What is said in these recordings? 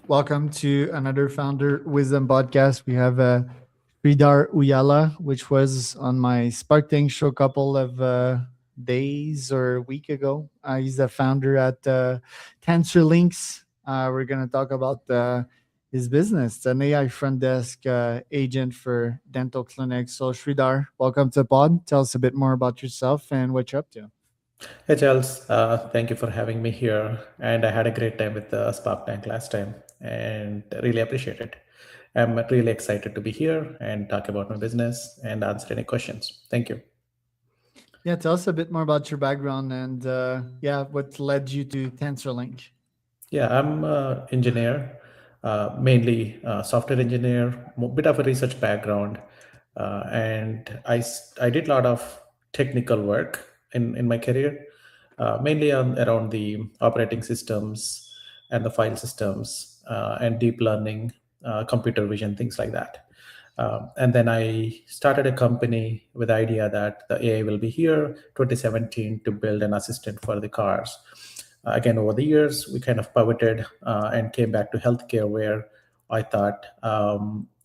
Welcome to another Founder Wisdom podcast. We have Sridhar Uyala, which was on my Spark Tank show a couple of days or a week ago. He's the founder at TensorLinks. We're going to talk about his business, it's an AI front desk agent for dental clinics. So, Sridhar, welcome to the pod. Tell us a bit more about yourself and what you're up to. Hey Charles, thank you for having me here. And I had a great time with Spark Tank last time and really appreciate it. I'm really excited to be here and talk about my business and answer any questions. Thank you. Yeah, tell us a bit more about your background and what led you to TensorLink. Yeah, I'm an engineer, mainly software engineer, bit of a research background. And I did a lot of technical work in my career, mainly around the operating systems and the file systems and deep learning, computer vision, things like that. And then I started a company with the idea that the AI will be here 2017 to build an assistant for the cars. Again, over the years, we kind of pivoted and came back to healthcare, where I thought,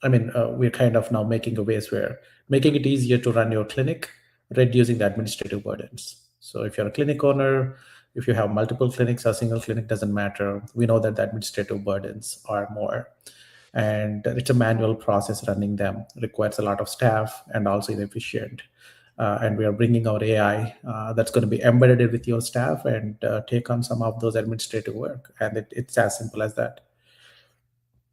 we're kind of now making a ways where making it easier to run your clinic, reducing the administrative burdens. So if you're a clinic owner, if you have multiple clinics, a single clinic doesn't matter. We know that the administrative burdens are more. And it's a manual process running them, requires a lot of staff and also inefficient. And we are bringing our AI that's going to be embedded with your staff and take on some of those administrative work. And it's as simple as that.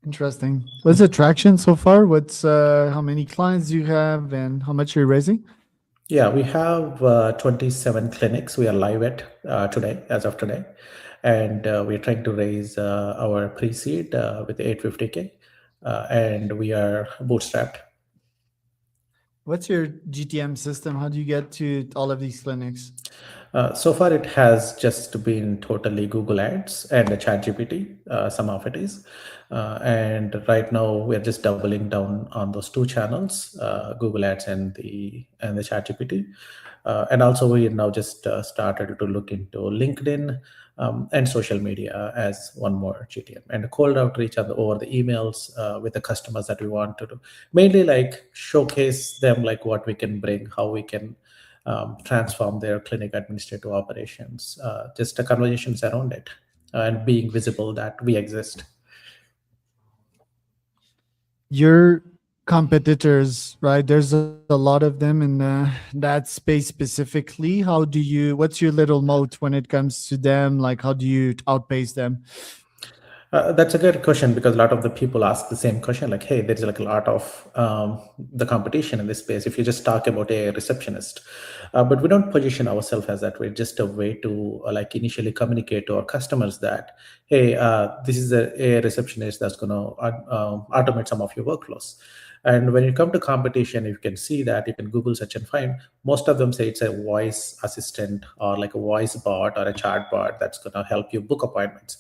Interesting. What's the traction so far? What's how many clients do you have and how much are you raising? Yeah, we have 27 clinics we are live at today, as of today. And we're trying to raise our pre-seed with 850K. And we are bootstrapped. What's your GTM system? How do you get to all of these clinics? So far, it has just been totally Google Ads and the ChatGPT. Some of it is, and right now we're just doubling down on those two channels, Google Ads and the ChatGPT. And also, we now just started to look into LinkedIn and social media as one more GTM and cold outreach over the emails with the customers that we want to do. Mainly, like showcase them, like what we can bring, how we can transform their clinic administrative operations, just the conversations around it, and being visible that we exist. Your competitors, right? There's a lot of them in that space specifically. What's your little moat when it comes to them? Like, how do you outpace them? That's a good question, because a lot of the people ask the same question, like, hey, there's like a lot of the competition in this space if you just talk about a receptionist. But we don't position ourselves as that way, just a way to like initially communicate to our customers that, hey, this is a receptionist that's going to automate some of your workflows. And when you come to competition, you can see that you can Google search and find. Most of them say it's a voice assistant or like a voice bot or a chat bot that's going to help you book appointments.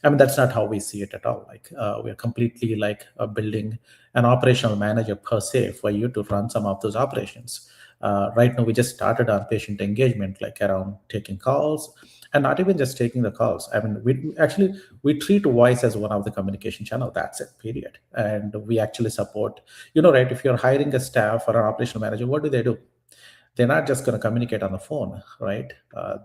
I mean, that's not how we see it at all. Like we're completely like building an operational manager per se for you to run some of those operations. Right now, we just started our patient engagement, like around taking calls, and not even just taking the calls. I mean, we treat voice as one of the communication channel. That's it, period. And we actually support. Right? If you're hiring a staff or an operational manager, what do? They're not just going to communicate on the phone, right?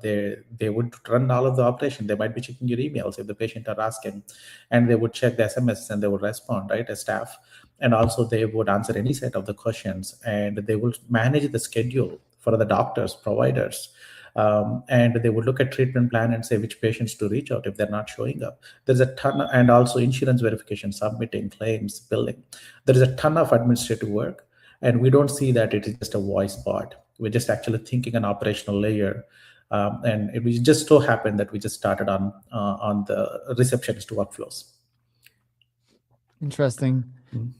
They would run all of the operation. They might be checking your emails if the patient are asking, and they would check the SMS and they would respond, right, as staff. And also they would answer any set of the questions, and they will manage the schedule for the doctors, providers. And they would look at treatment plan and say which patients to reach out if they're not showing up. There's a ton, and also insurance verification, submitting claims, billing. There is a ton of administrative work, and we don't see that it is just a voice bot. We're just actually thinking an operational layer. We just so happened that we just started on the receptionist workflows. Interesting.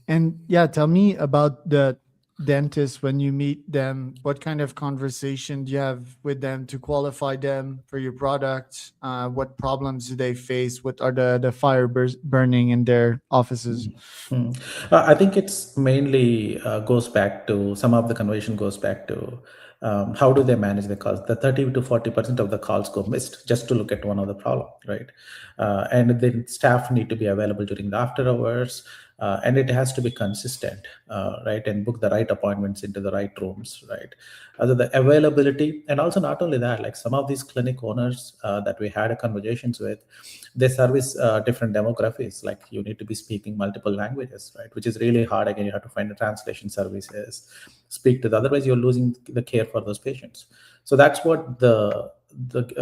And yeah, tell me about the dentist when you meet them. What kind of conversation do you have with them to qualify them for your product? What problems do they face? What are the burning in their offices? I think it's mainly goes back to some of the conversation goes back to How do they manage the calls? The 30 to 40% of the calls go missed just to look at one of the problem, right? And then staff need to be available during the after hours, and it has to be consistent, right? And book the right appointments into the right rooms, right? The availability, and also not only that, like some of these clinic owners that we had conversations with, they service different demographics. Like you need to be speaking multiple languages, right? Which is really hard. Again, you have to find the translation services, speak to the. Otherwise, you're losing the care for those patients. So that's what the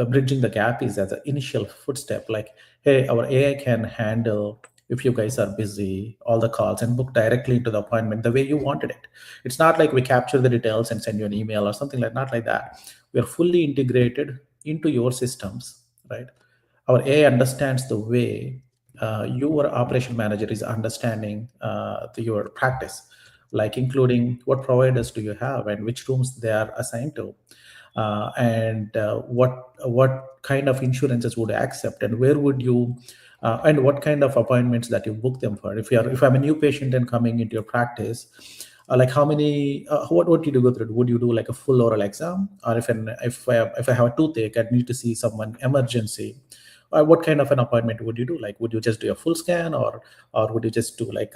bridging the gap is as an initial footstep. Like, hey, our AI can handle if you guys are busy all the calls and book directly into the appointment the way you wanted it. It's not like we capture the details and send you an email or something like not like that. We are fully integrated into your systems, right? Our AI understands the way your operation manager is understanding your practice, like including what providers do you have and which rooms they are assigned to, and what kind of insurances would accept and where would you and what kind of appointments that you book them for. If I'm a new patient and coming into your practice, like how many what would you do go through? Would you do like a full oral exam, or if I have a toothache, I need to see someone emergency, what kind of an appointment would you do? Like, would you just do a full scan, or would you just do like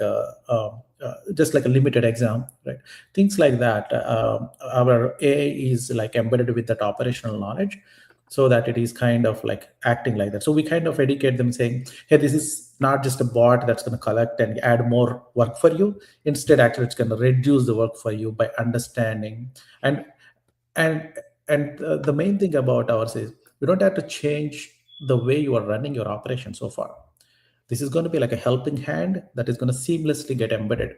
just like a limited exam, right? Things like that. Our AI is like embedded with that operational knowledge, so that it is kind of like acting like that. So we kind of educate them, saying, "Hey, this is not just a bot that's going to collect and add more work for you. Instead, actually, it's going to reduce the work for you by understanding." And and the main thing about ours is we don't have to change the way you are running your operation so far. This is going to be like a helping hand that is going to seamlessly get embedded,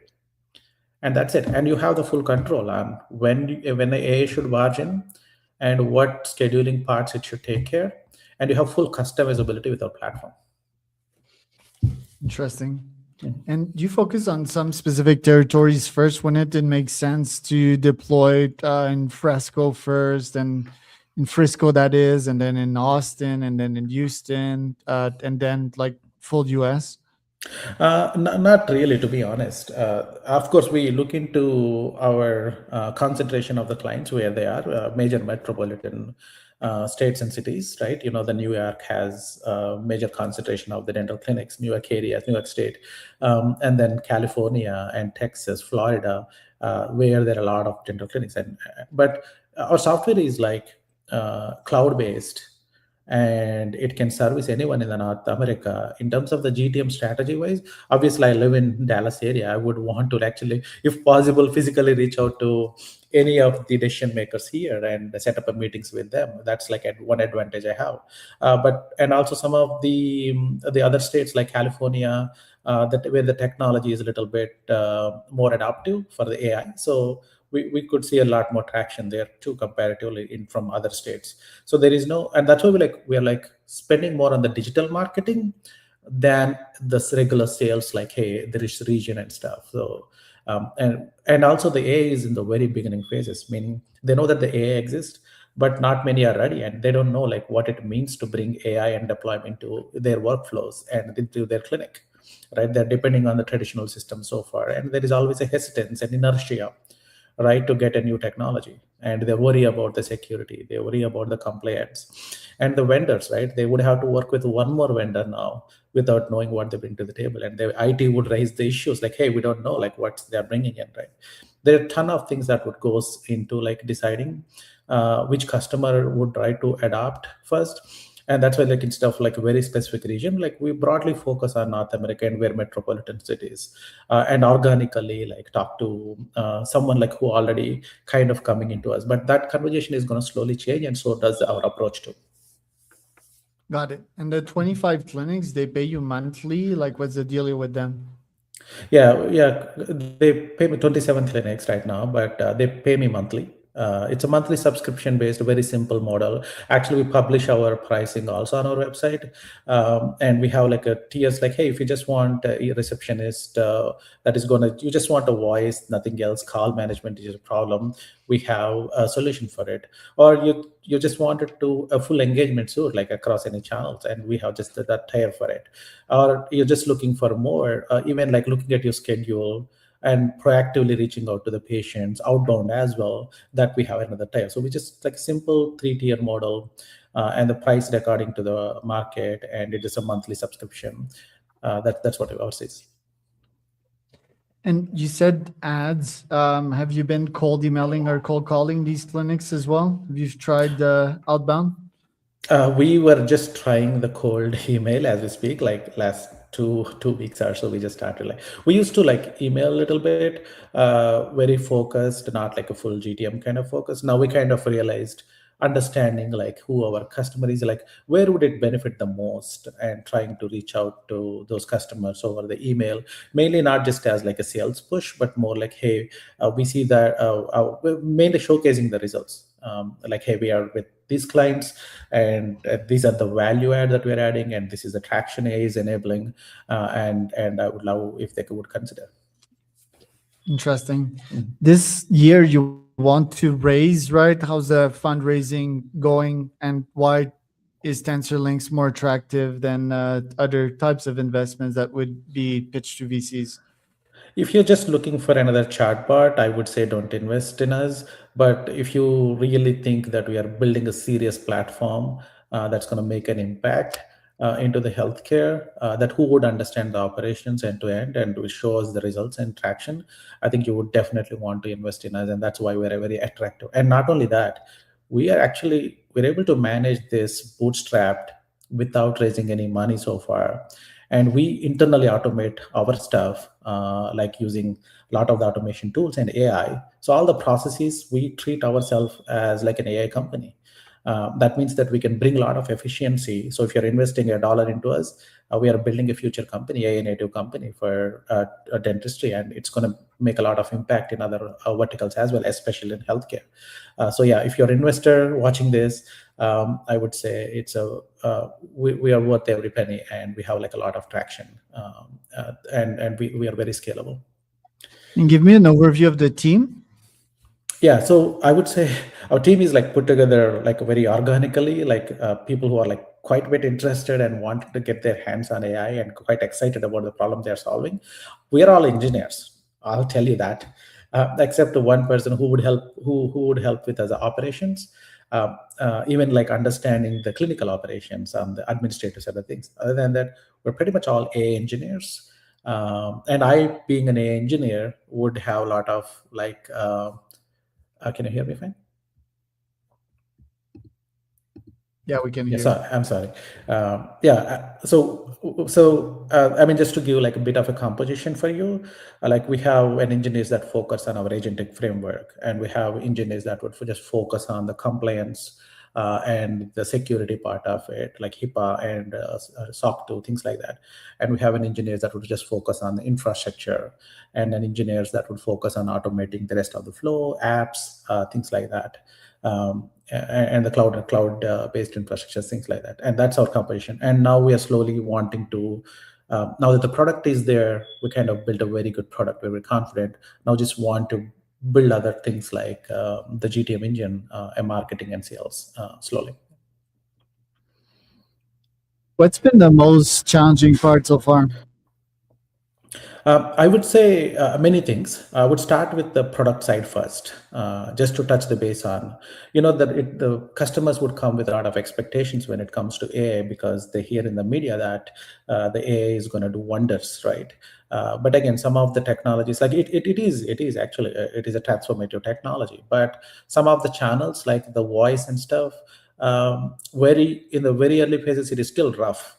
and that's it. And you have the full control on when the AI should barge in and what scheduling parts it should take care, and you have full customizability with our platform. Interesting. And do you focus on some specific territories first when it didn't make sense to deploy it in Fresco first, and in Frisco that is, and then in Austin, and then in Houston, and then like full US? Not really, to be honest. Of course, we look into our concentration of the clients where they are, major metropolitan states and cities, right? You know, the New York has a major concentration of the dental clinics, New York area, New York State, and then California and Texas, Florida, where there are a lot of dental clinics. But our software is like cloud-based, and it can service anyone in the North America. In terms of the GTM strategy wise, obviously I live in Dallas area. I would want to actually, if possible, physically reach out to any of the decision makers here and set up a meetings with them. That's like one advantage I have. But and also some of the other states like California, that where the technology is a little bit more adaptive for the AI. So we could see a lot more traction there too, comparatively in from other states. So there is no, and that's why we are like spending more on the digital marketing than the regular sales, like, hey, there is region and stuff. So and also the AI is in the very beginning phases, meaning they know that the AI exists, but not many are ready, and they don't know like what it means to bring AI and deploy into their workflows and into their clinic, right? They're depending on the traditional system so far, and there is always a hesitance and inertia, right, to get a new technology, and they worry about the security, they worry about the compliance, and the vendors, right? They would have to work with one more vendor now without knowing what they bring to the table, and the IT would raise the issues like, hey, we don't know like what they're bringing in, right? There are a ton of things that would goes into like deciding which customer would try to adopt first. And that's why, like, instead of like a very specific region, like we broadly focus on North America and where metropolitan cities, and organically like talk to someone like who already kind of coming into us. But that conversation is going to slowly change, and so does our approach too. Got it. And the 25 clinics, they pay you monthly? Like, what's the deal with them? Yeah, they pay me 27 clinics right now, but they pay me monthly. It's a monthly subscription based, very simple model. Actually, we publish our pricing also on our website, and we have like a tiers. Like, hey, if you just want a receptionist that is you just want a voice, nothing else. Call management is a problem. We have a solution for it. Or you just wanted to a full engagement suite, like across any channels, and we have just that tier for it. Or you're just looking for more, even like looking at your schedule. and proactively reaching out to the patients outbound as well, that we have another tier. So we just like simple 3-tier model, and the price according to the market, and it is a monthly subscription. That's what ours is. And you said ads. Have you been cold emailing or cold calling these clinics as well? Have you tried outbound? We were just trying the cold email as we speak, like last two weeks or so. We just started like we used to like email a little bit, very focused, not like a full GTM kind of focus. Now we kind of realized understanding like who our customer is, like where would it benefit the most, and trying to reach out to those customers over the email, mainly not just as like a sales push, but more like, hey, we see that we're mainly showcasing the results. Like, hey, we are with these clients, and these are the value add that we're adding, and this is the traction A is enabling, and I would love if they would consider. Interesting. This year you want to raise, right? How's the fundraising going, and why is TensorLinks more attractive than other types of investments that would be pitched to VCs? If you're just looking for another chatbot, I would say don't invest in us. But if you really think that we are building a serious platform that's going to make an impact into the healthcare, that who would understand the operations end to end and will show us the results and traction, I think you would definitely want to invest in us, and that's why we're very attractive. And not only that, we're able to manage this bootstrapped without raising any money so far, and we internally automate our stuff, like using a lot of the automation tools and AI. So all the processes, we treat ourselves as like an AI company. That means that we can bring a lot of efficiency. So if you're investing $1 into us, we are building a future company, AI native company for dentistry, and it's going to make a lot of impact in other verticals as well, especially in healthcare. So yeah, if you're an investor watching this, I would say it's we are worth every penny, and we have like a lot of traction, and we are very scalable. And give me an overview of the team. Yeah, so I would say our team is like put together like very organically, like people who are like quite a bit interested and wanted to get their hands on AI and quite excited about the problem they're solving. We are all engineers, I'll tell you that, except one person who would help, who would help with the operations, even like understanding the clinical operations and the administrative side of things. Other than that, we're pretty much all AI engineers. And I, being an AI engineer, would have a lot of like, can you hear me fine? Yeah, we can hear. Sorry, I'm sorry. I mean, just to give like a bit of a composition for you, like we have an engineers that focus on our agentic framework, and we have engineers that would just focus on the compliance and the security part of it, like HIPAA and SOC 2, things like that. And we have an engineers that would just focus on the infrastructure, and then engineers that would focus on automating the rest of the flow, apps, things like that. And the cloud-based infrastructure, things like that. And that's our composition. And now we are slowly wanting to, now that the product is there, we kind of built a very good product. We're very confident. Now just want to build other things like the GTM engine and marketing and sales slowly. What's been the most challenging part so far? I would say many things. I would start with the product side first, just to touch the base on, that the customers would come with a lot of expectations when it comes to AI, because they hear in the media that the AI is going to do wonders, right? But again, some of the technologies, like it is actually it is a transformative technology. But some of the channels, like the voice and stuff, in the very early phases, it is still rough.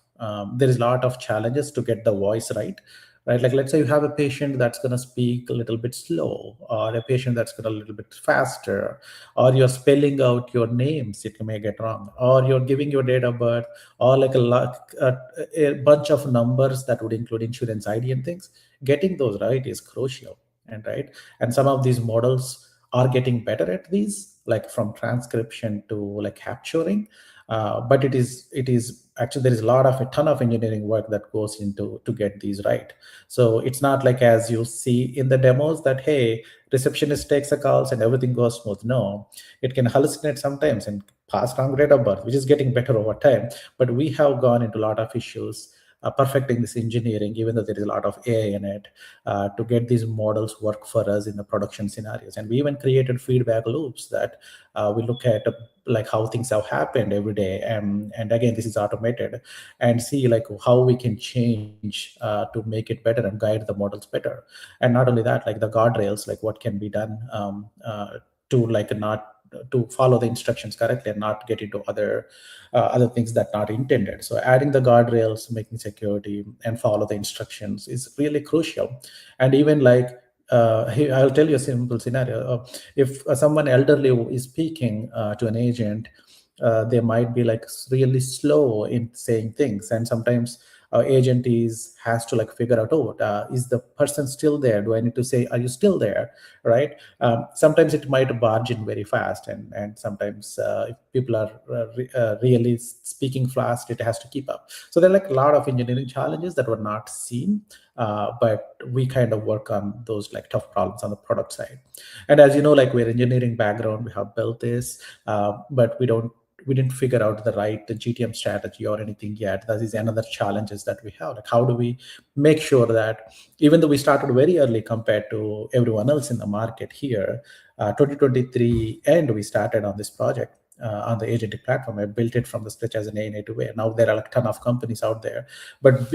There is a lot of challenges to get the voice right. Right, like let's say you have a patient that's going to speak a little bit slow, or a patient that's going to a little bit faster, or you're spelling out your names, it may get wrong, or you're giving your date of birth, or like a bunch of numbers that would include insurance ID and things. Getting those right is crucial, and some of these models are getting better at these, like from transcription to like capturing. But it is actually, there is a ton of engineering work that goes into to get these right. So it's not like as you see in the demos that, hey, receptionist takes the calls and everything goes smooth. No, it can hallucinate sometimes and pass wrong date of birth, which is getting better over time. But we have gone into a lot of issues perfecting this engineering, even though there is a lot of AI in it, to get these models work for us in the production scenarios. And we even created feedback loops that we look at like how things have happened every day, and again, this is automated, and see like how we can change to make it better and guide the models better. And not only that, like the guardrails, like what can be done to like not to follow the instructions correctly and not get into other things that not intended. So adding the guardrails, making security, and follow the instructions is really crucial. And even like I'll tell you a simple scenario. If someone elderly is speaking to an agent, they might be like really slow in saying things, and sometimes agent has to like figure out, oh, is the person still there? Do I need to say, are you still there? Right? Sometimes it might barge in very fast, and sometimes if people are really speaking fast, it has to keep up. So there are like a lot of engineering challenges that were not seen, but we kind of work on those like tough problems on the product side. And as you know, like we're engineering background, we have built this, but we didn't figure out the right GTM strategy or anything yet. That is another challenges that we have. Like how do we make sure that even though we started very early compared to everyone else in the market here, 2023 and we started on this project on the agentic platform. I built it from the scratch as an AI native way. Now there are like a ton of companies out there, but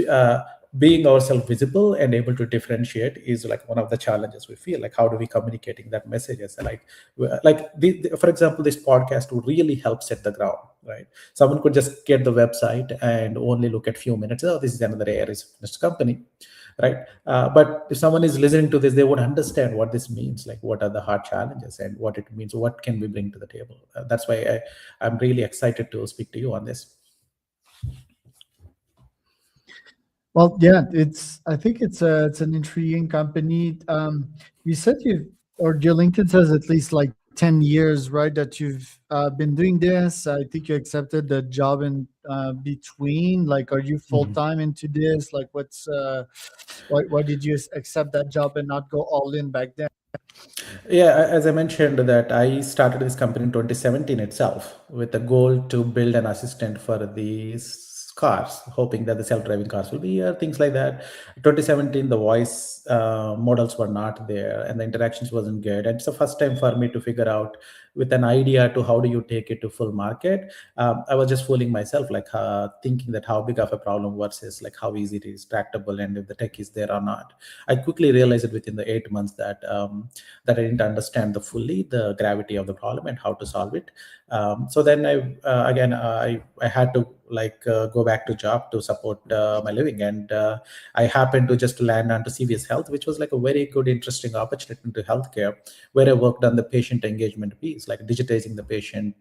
being ourselves visible and able to differentiate is like one of the challenges we feel. Like how do we communicating that messages? For example, this podcast would really help set the ground, right? Someone could just get the website and only look at few minutes. Oh, this is another AI receptionist company, right? But if someone is listening to this, they would understand what this means, like what are the hard challenges and what it means, what can we bring to the table. That's why I'm really excited to speak to you on this. Well, yeah, I think it's an intriguing company. You said or your LinkedIn says at least like 10 years, right? That you've been doing this. I think you accepted the job in between. Like, are you full time into this? Like, why did you accept that job and not go all in back then? Yeah, as I mentioned, that I started this company in 2017 itself with the goal to build an assistant for these cars, hoping that the self-driving cars will be here, things like that. 2017, the voice models were not there and the interactions wasn't good. And it's the first time for me to figure out with an idea to how do you take it to full market. I was just fooling myself, like thinking that how big of a problem versus like how easy it is, tractable, and if the tech is there or not. I quickly realized it within the 8 months that I didn't understand fully the gravity of the problem and how to solve it. So then I had to go back to job to support my living, and I happened to just land onto CVS Health, which was like a very good, interesting opportunity into healthcare, where I worked on the patient engagement piece, like digitizing the patient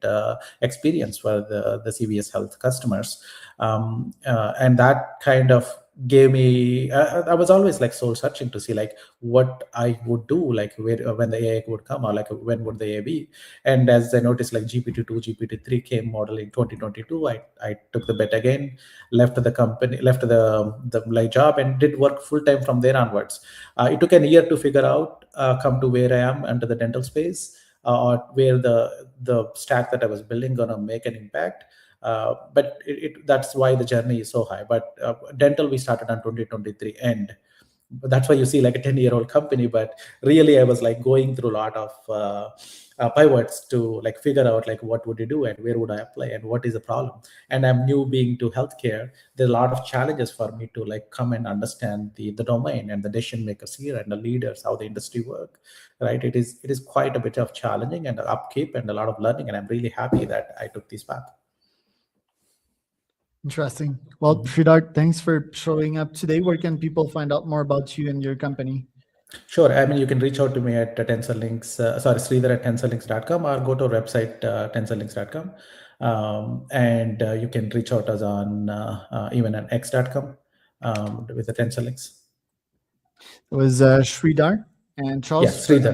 experience for the CVS Health customers, and that kind of gave me I was always like soul searching to see like what I would do, like when the AI would come, or like when would the AI be. And as I noticed, like GPT-2, GPT-3 came model in 2022, I took the bet again, left the company, left the like job, and did work full time from there onwards. It took a year to figure out come to where I am under the dental space, or where the stack that I was building gonna make an impact. But that's why the journey is so high. But dental we started on 2023 end. That's why you see like a 10-year-old company. But really, I was like going through a lot of pivots to like figure out like what would you do and where would I apply and what is the problem. And I'm new being to healthcare. There's a lot of challenges for me to like come and understand the domain and the decision makers here and the leaders, how the industry work. Right? It is quite a bit of challenging and upkeep and a lot of learning. And I'm really happy that I took this path. Interesting. Well, Sridhar, thanks for showing up today. Where can people find out more about you and your company? Sure. I mean, you can reach out to me at TensorLinks, Sridhar at TensorLinks.com, or go to our website, TensorLinks.com. And you can reach out us on even on X.com with the TensorLinks. It was Sridhar and Charles. Yeah, Sridhar.